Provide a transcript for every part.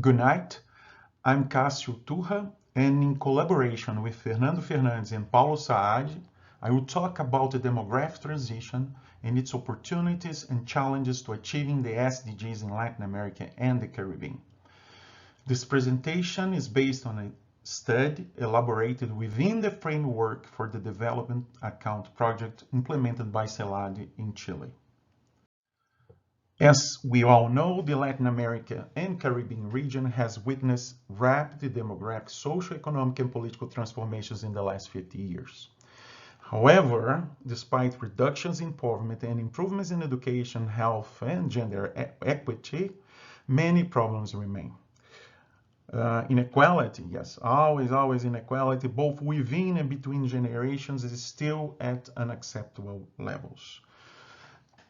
Good night. I'm Cassio Turra, and in collaboration with Fernando Fernandes and Paulo Saad, I will talk about the demographic transition and its opportunities and challenges to achieving the SDGs in Latin America and the Caribbean. This presentation is based on a study elaborated within the framework for the Development Account project implemented by Saad in Chile. As we all know, the Latin America and Caribbean region has witnessed rapid demographic, socio-economic, and political transformations in the last 50 years. However, despite reductions in poverty and improvements in education, health, and gender equity, many problems remain. Inequality, yes, always inequality, both within and between generations, is still at unacceptable levels.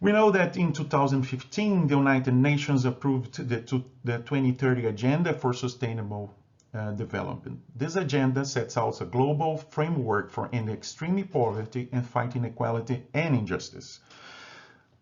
We know that in 2015, the United Nations approved the 2030 Agenda for Sustainable Development. This agenda sets out a global framework for ending extreme poverty and fighting inequality and injustice.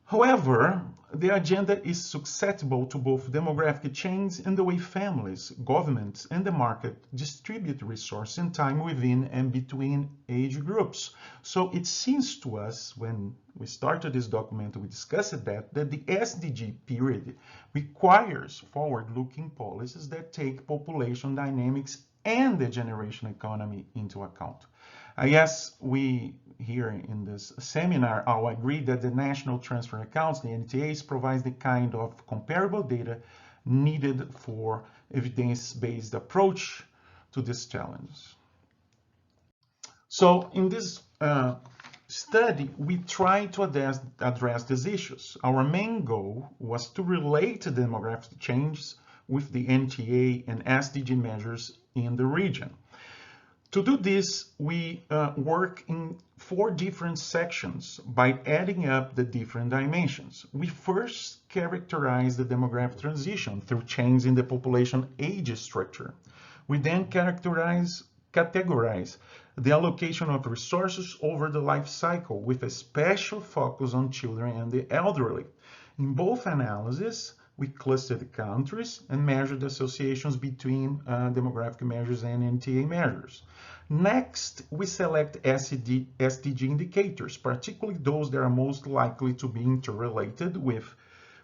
However, the agenda is susceptible to both demographic change and the way families, governments, and the market distribute resources and time within and between age groups. So it seems to us, when we started this document, we discussed that the SDG period requires forward-looking policies that take population dynamics and the generation economy into account. I guess we here in this seminar all agree that the National Transfer Accounts, the NTAs, provides the kind of comparable data needed for evidence-based approach to these challenges. So in this study, we try to address these issues. Our main goal was to relate the demographic changes with the NTA and SDG measures in the region. To do this, we work in 4 different sections by adding up the different dimensions. We first characterize the demographic transition through change in the population age structure. We then categorize the allocation of resources over the life cycle with a special focus on children and the elderly. In both analyses, we clustered countries and measured associations between demographic measures and NTA measures. Next, we select SDG indicators, particularly those that are most likely to be interrelated with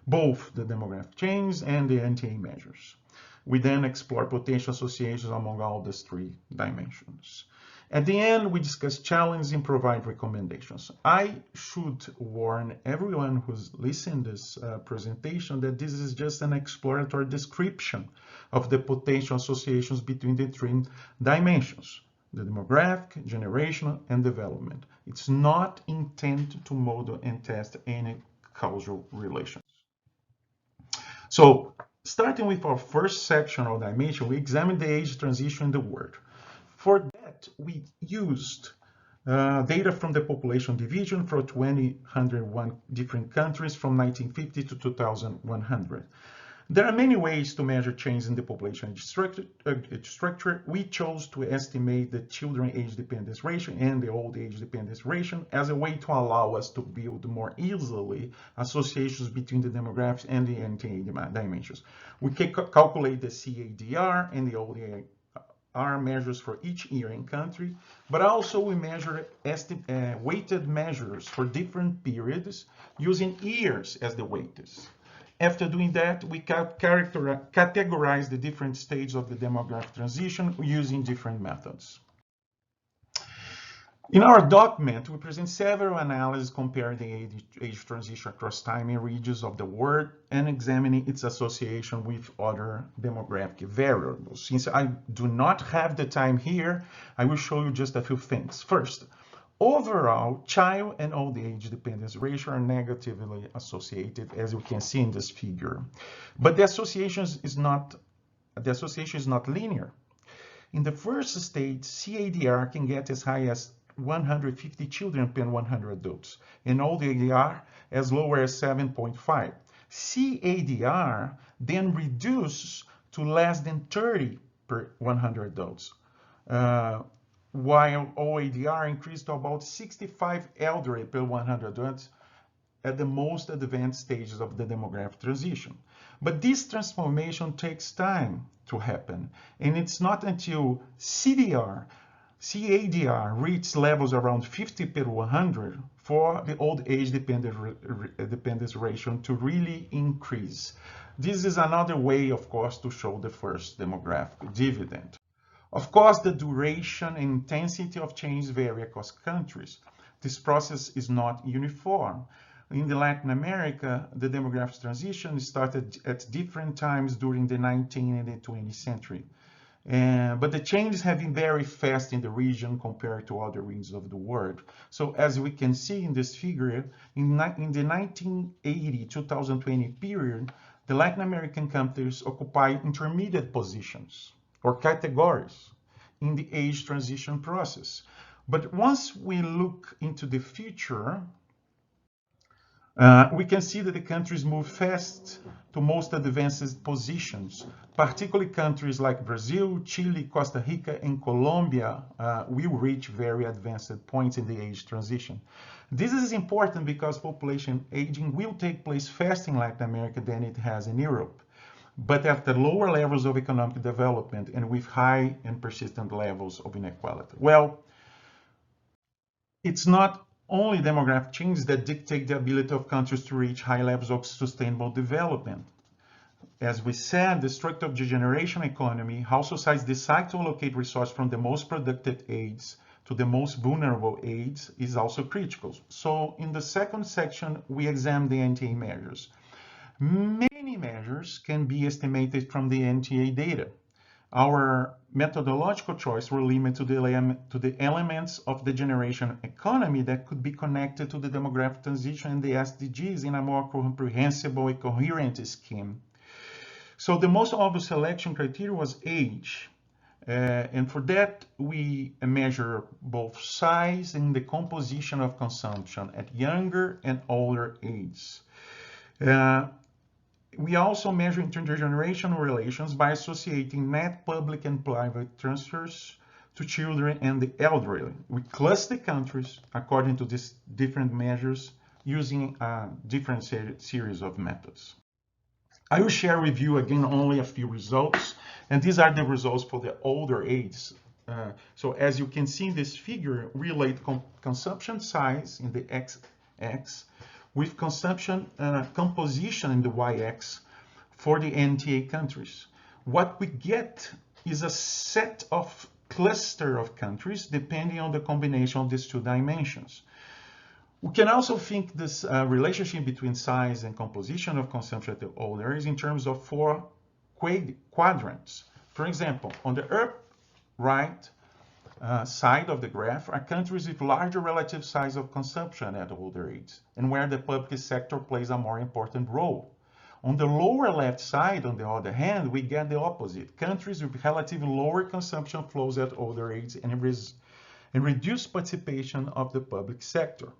both the demographic change and the NTA measures. We then explore potential associations among all these 3 dimensions. At the end, we discuss challenges and provide recommendations. I should warn everyone who's listening to this presentation that this is just an exploratory description of the potential associations between the 3 dimensions: the demographic, generational, and development. It's not intended to model and test any causal relations. So, starting with our first section or dimension, we examine the age transition in the world. For that, we used data from the population division for 201 different countries from 1950 to 2100. There are many ways to measure change in the population age structure. We chose to estimate the children age dependence ratio and the old age dependence ratio as a way to allow us to build more easily associations between the demographics and the NTA dimensions. We can calculate the CADR and the ODR measures for each year and country, but also we measure weighted measures for different periods using years as the weights. After doing that, we categorize the different stages of the demographic transition using different methods. In our document, we present several analyses comparing the age transition across time and regions of the world and examining its association with other demographic variables. Since I do not have the time here, I will show you just a few things. First, overall, child and old age dependence ratio are negatively associated, as you can see in this figure. But the association is not linear. In the first stage, CADR can get as high as 150 children per 100 adults, and old ADR as low as 7.5. CADR then reduces to less than 30 per 100 adults, while OADR increased to about 65 elderly per 100 adults at the most advanced stages of the demographic transition. But this transformation takes time to happen. And it's not until CADR reaches levels around 50 per 100 for the old age dependence ratio to really increase. This is another way, of course, to show the first demographic dividend. Of course, the duration and intensity of change vary across countries. This process is not uniform. In Latin America, the demographic transition started at different times during the 19th and the 20th century. But the changes have been very fast in the region compared to other regions of the world. So as we can see in this figure, in the 1980-2020 period, the Latin American countries occupy intermediate positions or categories in the age transition process. But once we look into the future, we can see that the countries move fast to most advanced positions, particularly countries like Brazil, Chile, Costa Rica, and Colombia will reach very advanced points in the age transition. This is important because population aging will take place fast in Latin America than it has in Europe, but at the lower levels of economic development and with high and persistent levels of inequality. Well, it's not only demographic changes that dictate the ability of countries to reach high levels of sustainable development. As we said, the structure of the generation economy, how societies decide to allocate resources from the most productive age to the most vulnerable age is also critical. So in the second section, we examine the NTA measures. Many measures can be estimated from the NTA data. Our methodological choice were limited to the elements of the generation economy that could be connected to the demographic transition and the SDGs in a more comprehensible and coherent scheme. So the most obvious selection criteria was age. And for that, we measure both size and the composition of consumption at younger and older ages. We also measure intergenerational relations by associating net public and private transfers to children and the elderly. We cluster countries according to these different measures using a different series of methods. I will share with you again only a few results, and these are the results for the older ages. So as you can see in this figure, we relate consumption size in the x-axis with consumption composition in the y-axis for the NTA countries. What we get is a set of cluster of countries depending on the combination of these two dimensions. We can also think this relationship between size and composition of consumption at the older is in terms of 4 quadrants. For example, on the upper right side of the graph are countries with larger relative size of consumption at older age and where the public sector plays a more important role. On the lower left side, on the other hand, we get the opposite. Countries with relatively lower consumption flows at older age and reduced participation of the public sector.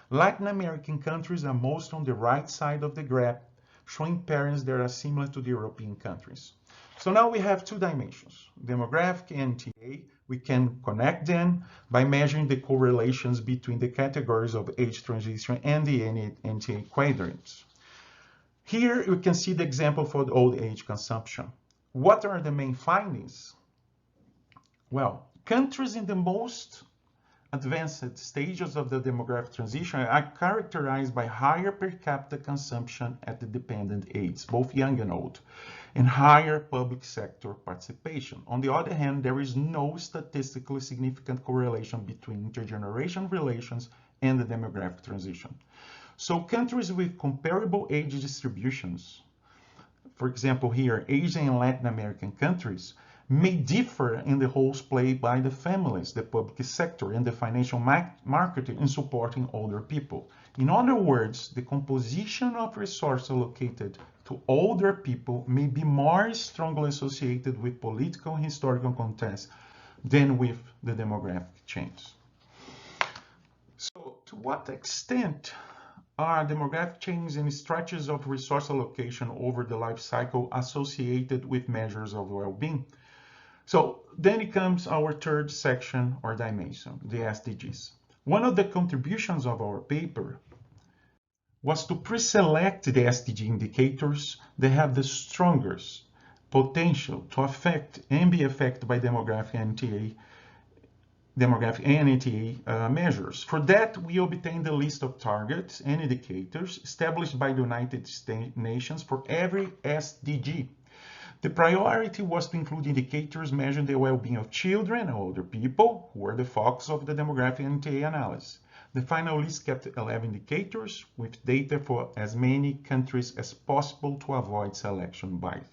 Latin American countries are most on the right side of the graph, showing patterns that are similar to the European countries. So now we have 2 dimensions, demographic and NTA. We can connect them by measuring the correlations between the categories of age transition and the NTA quadrants. Here you can see the example for the old age consumption. What are the main findings? Well, countries in the most advanced stages of the demographic transition are characterized by higher per capita consumption at the dependent age, both young and old, and higher public sector participation. On the other hand, there is no statistically significant correlation between intergenerational relations and the demographic transition. So countries with comparable age distributions, for example here, Asian and Latin American countries, may differ in the roles played by the families, the public sector, and the financial market in supporting older people. In other words, the composition of resources allocated to older people may be more strongly associated with political and historical context than with the demographic change. So, to what extent are demographic changes and structures of resource allocation over the life cycle associated with measures of well-being? So then it comes our third section or dimension, the SDGs. One of the contributions of our paper was to pre-select the SDG indicators that have the strongest potential to affect and be affected by demographic and NTA measures. For that, we obtained a list of targets and indicators established by the United Nations for every SDG. The priority was to include indicators measuring the well-being of children and older people, who were the focus of the demographic and NTA analysis. The final list kept 11 indicators with data for as many countries as possible to avoid selection bias.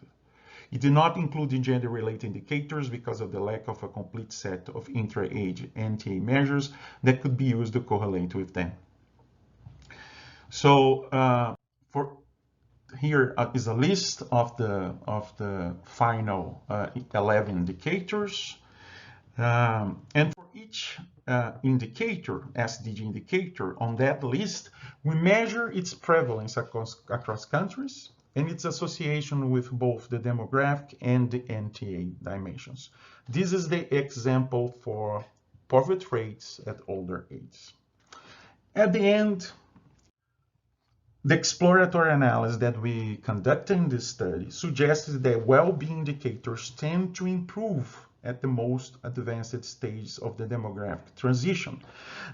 It did not include the gender-related indicators because of the lack of a complete set of intra-age NTA measures that could be used to correlate with them. So here is a list of the final 11 indicators. And for each indicator, SDG indicator, on that list, we measure its prevalence across countries and its association with both the demographic and the NTA dimensions. This is the example for poverty rates at older ages. At the end, the exploratory analysis that we conducted in this study suggested that well-being indicators tend to improve at the most advanced stages of the demographic transition.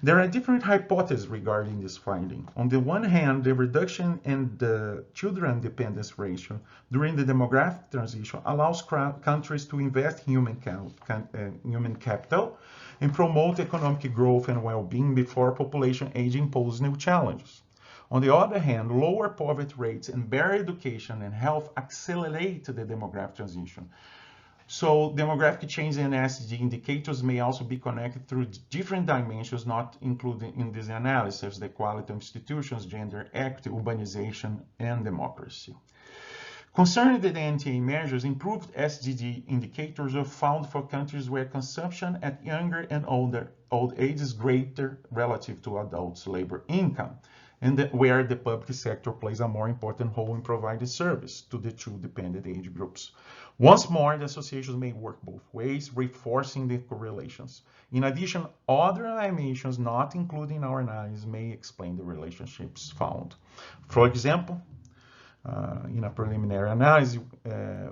There are different hypotheses regarding this finding. On the one hand, the reduction in the children dependence ratio during the demographic transition allows countries to invest in human capital and promote economic growth and well-being before population aging poses new challenges. On the other hand, lower poverty rates and better education and health accelerate the demographic transition. So demographic change and SDG indicators may also be connected through different dimensions not included in this analysis: the quality of institutions, gender equity, urbanization, and democracy. Concerning the NTA measures, improved SDG indicators are found for countries where consumption at younger and old age is greater relative to adults' labor income, and where the public sector plays a more important role in providing service to the two dependent age groups. Once more, the associations may work both ways, reinforcing the correlations. In addition, other dimensions not included in our analysis may explain the relationships found. For example, in a preliminary analysis,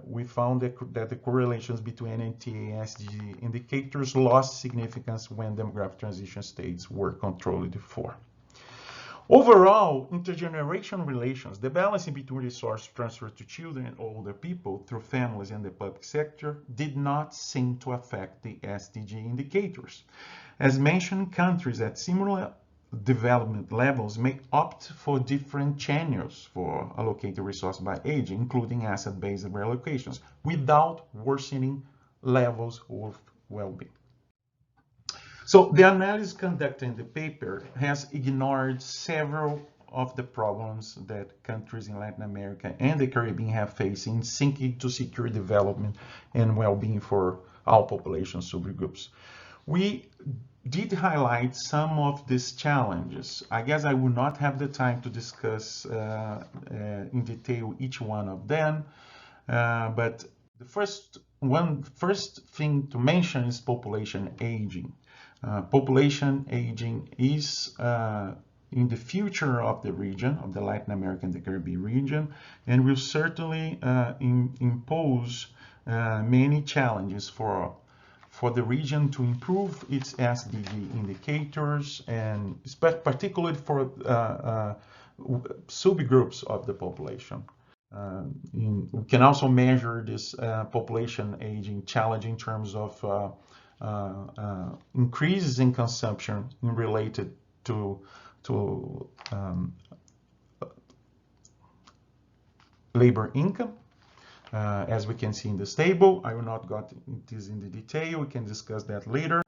we found that the correlations between NTA and SDG indicators lost significance when demographic transition states were controlled for. Overall, intergenerational relations, the balancing between resource transfer to children and older people through families and the public sector, did not seem to affect the SDG indicators. As mentioned, countries at similar development levels may opt for different channels for allocating resources by age, including asset-based reallocations, without worsening levels of well-being. So the analysis conducted in the paper has ignored several of the problems that countries in Latin America and the Caribbean have faced in seeking to secure development and well-being for all population subgroups. We did highlight some of these challenges. I guess I will not have the time to discuss in detail each one of them, but the first thing to mention is population aging. Population aging is in the future of the region, of the Latin American and the Caribbean region, and will certainly impose many challenges for the region to improve its SDG indicators, and particularly for subgroups of the population. We can also measure this population aging challenge in terms of increases in consumption related to labor income, as we can see in this table. I will not go into this in the detail. We can discuss that later.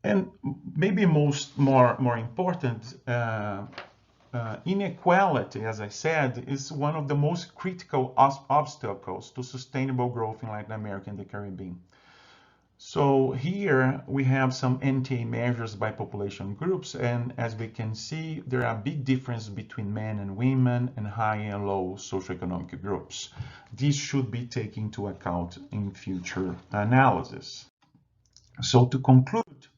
And maybe more important, inequality, as I said, is one of the most critical obstacles to sustainable growth in Latin America and the Caribbean. So here we have some NTA measures by population groups, and as we can see, there are big differences between men and women and high and low socioeconomic groups. These should be taken into account in future analysis. So to conclude,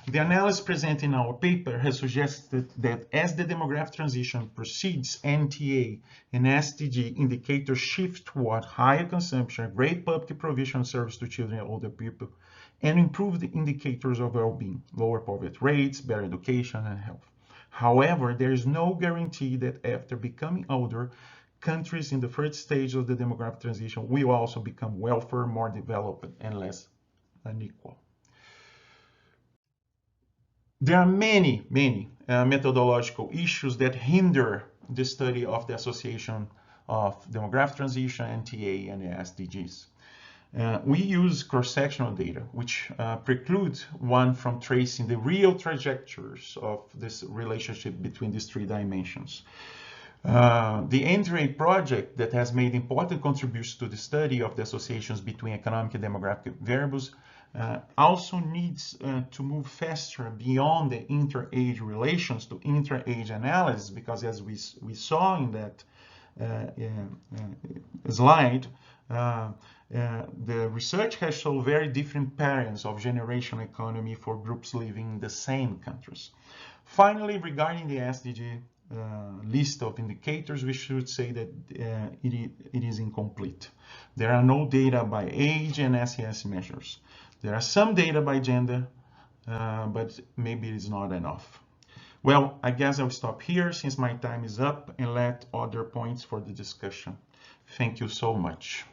The analysis presented in our paper has suggested that as the demographic transition proceeds, NTA and SDG indicators shift toward higher consumption, great public provision of service to children and older people, and improved indicators of well-being, lower poverty rates, better education, and health. However, there is no guarantee that after becoming older, countries in the first stage of the demographic transition will also become wealthier, more developed, and less unequal. There are many methodological issues that hinder the study of the association of demographic transition, NTA, and the SDGs. We use cross-sectional data, which precludes one from tracing the real trajectories of this relationship between these three dimensions. The NTA project that has made important contributions to the study of the associations between economic and demographic variables also needs to move faster beyond the inter-age relations to intra-age analysis, because as we saw in that slide, the research has shown very different patterns of generational economy for groups living in the same countries. Finally, regarding the SDG list of indicators, we should say that it is incomplete. There are no data by age and SES measures. There are some data by gender, but maybe it's not enough. Well, I guess I'll stop here since my time is up and let other points for the discussion. Thank you so much.